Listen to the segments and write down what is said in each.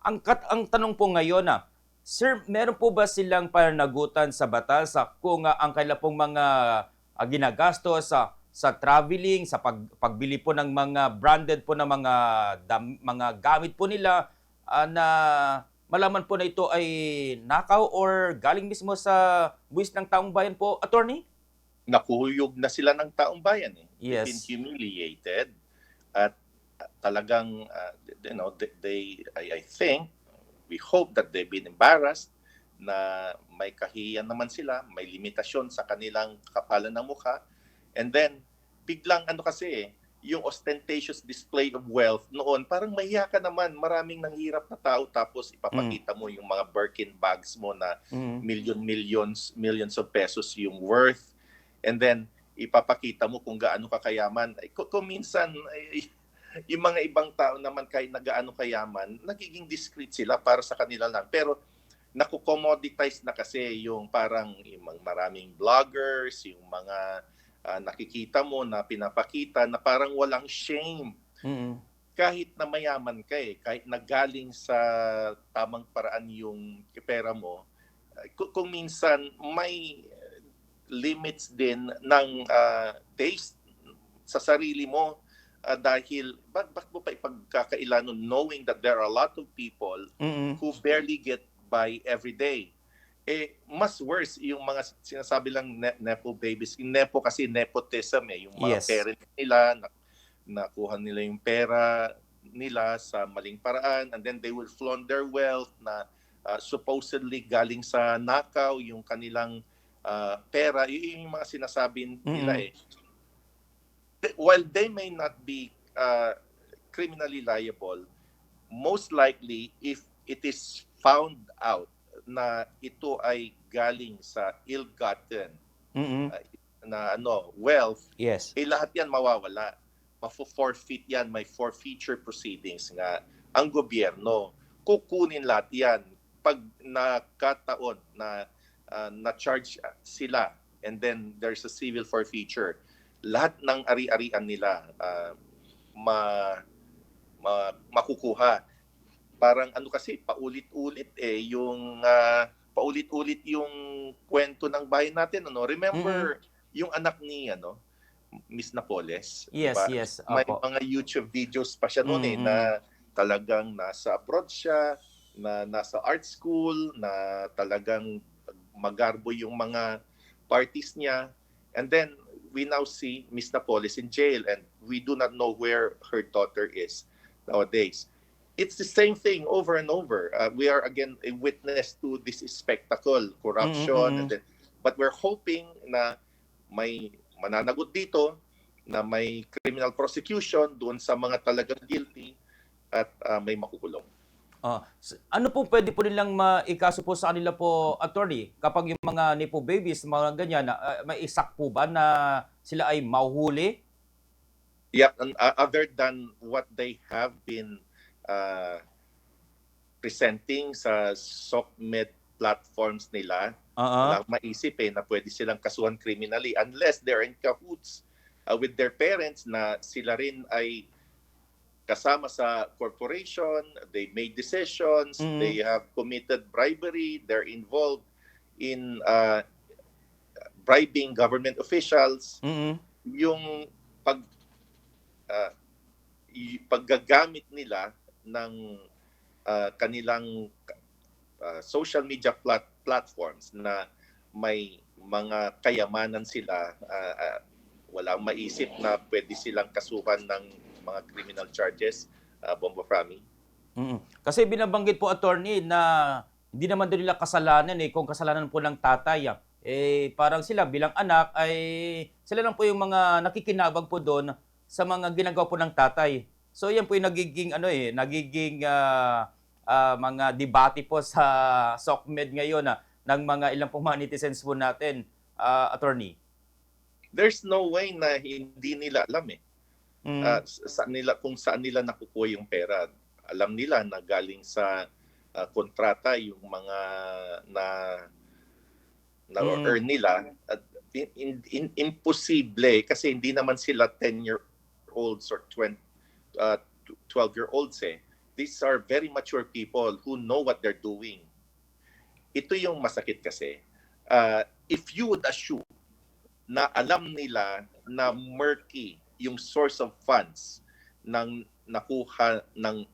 ang tanong po ngayon Sir, meron po ba silang pananagutan sa batas kung ang kailan pong mga ginagastos sa traveling, sa pagbili po ng mga branded po na mga gamit po nila na malaman po na ito ay nakaw or galing mismo sa buwis ng taong bayan po, attorney? Nakuhuyog na sila ng taong bayan eh. They've been Yes. humiliated at talagang I think we hope that they've been embarrassed na may kahihiyan naman sila, may limitasyon sa kanilang kapalan ng mukha. And then biglang yung ostentatious display of wealth noon, parang mahiya ka naman, maraming nanghirap na tao tapos Mm. ipapakita mo yung mga Birkin bags mo na Mm. millions of pesos yung worth. And then ipapakita mo kung gaano ka kayaman. Kung minsan yung mga ibang tao naman kahit na gaano kayaman, nagiging discreet sila para sa kanila lang. Pero nakukommoditize na kasi yung parang yung maraming vloggers, yung mga nakikita mo na pinapakita na parang walang shame. Mm. Kahit na mayaman ka kahit na galing sa tamang paraan yung pera mo, kung minsan may limits din ng taste sa sarili mo dahil bakit mo pa ipagkakailan knowing that there are a lot of people Mm. who barely get by every day. Mas worse yung mga sinasabi lang nepo babies. Yung nepo kasi nepotism yung mga Yes. parents nila nakuha nila yung pera nila sa maling paraan and then they will flaunt their wealth na supposedly galing sa nakaw yung kanilang pera. Yung mga sinasabi nila Mm. While they may not be criminally liable, most likely if it is found out na ito ay galing sa ill-gotten Mm. wealth, Yes. lahat yan mawawala. Mafo-forfeit yan, may forfeiture proceedings nga. Ang gobyerno, kukunin lahat yan pag nakataon na na-charge sila and then there's a civil forfeiture. Lahat ng ari-arian nila makukuha. Parang kasi paulit-ulit paulit-ulit yung kwento ng bayan natin Mm. remember yung anak ni Miss Napoles, di Yes, ba? yes. May Opo. mga YouTube videos pa siya noon Mm. na talagang nasa abroad siya, na nasa art school, na talagang magarbo yung mga parties niya. And then we now see Miss Napoles in jail and we do not know where her daughter is nowadays. It's the same thing over and over. We are again a witness to this spectacle, Mm. corruption, and Mm. then, but we're hoping na may mananagot dito, na may criminal prosecution doon sa mga talagang guilty at may makukulong. Ano po pwede po nilang maikaso po sa kanila po, attorney, kapag yung mga nepo babies, mga ganyan, may isak po ba na sila ay mahuhuli? Yeah, and, other than what they have been uh, presenting sa SOCMED platforms nila, wala Oo. akong maisip na pwede silang kasuhan criminally unless they're in cahoots with their parents na sila rin ay kasama sa corporation, they made decisions, they Mm. have committed bribery, they're involved in bribing government officials. Mm. Yung pag paggagamit nila ng kanilang social media platforms na may mga kayamanan sila, walang maisip na pwede silang kasuhan ng mga criminal charges, Bombo Frami. Mm. Kasi binabanggit po, attorney, na hindi naman doon nila kasalanan kung kasalanan po ng tatay. Parang sila bilang anak ay sila lang po yung mga nakikinabang po doon sa mga ginagawa po ng tatay. So yan po yung nagiging nagiging mga debate po sa SOCMED ngayon ng mga ilang pong mga netizens po natin, attorney. There's no way na hindi nila alam Mm. kung saan nila nakukuha yung pera. Alam nila na galing sa kontrata yung mga na Mm. earn nila at imposible kasi hindi naman sila 10-year-olds or 12-year-olds these are very mature people who know what they're doing. Ito yung masakit kasi. If you would assume na alam nila na murky yung source of funds ng nakuha ng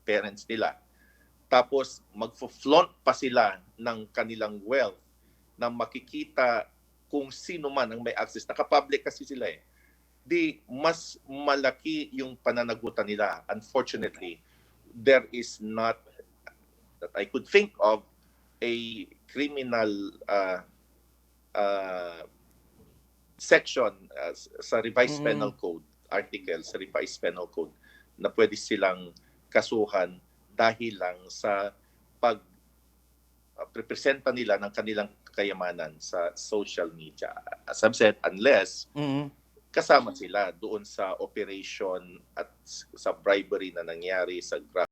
parents nila, tapos magfo-flaunt pa sila ng kanilang wealth na makikita kung sino man ang may access. Naka-public kasi sila eh. Di mas malaki yung pananagutan nila. Unfortunately, there is not that I could think of a criminal section sa revised penal code, article sa revised penal code na pwede silang kasuhan dahil lang sa pagpresenta nila ng kanilang kayamanan sa social media. As I've said, unless kasama sila doon sa operation at sa bribery na nangyari sa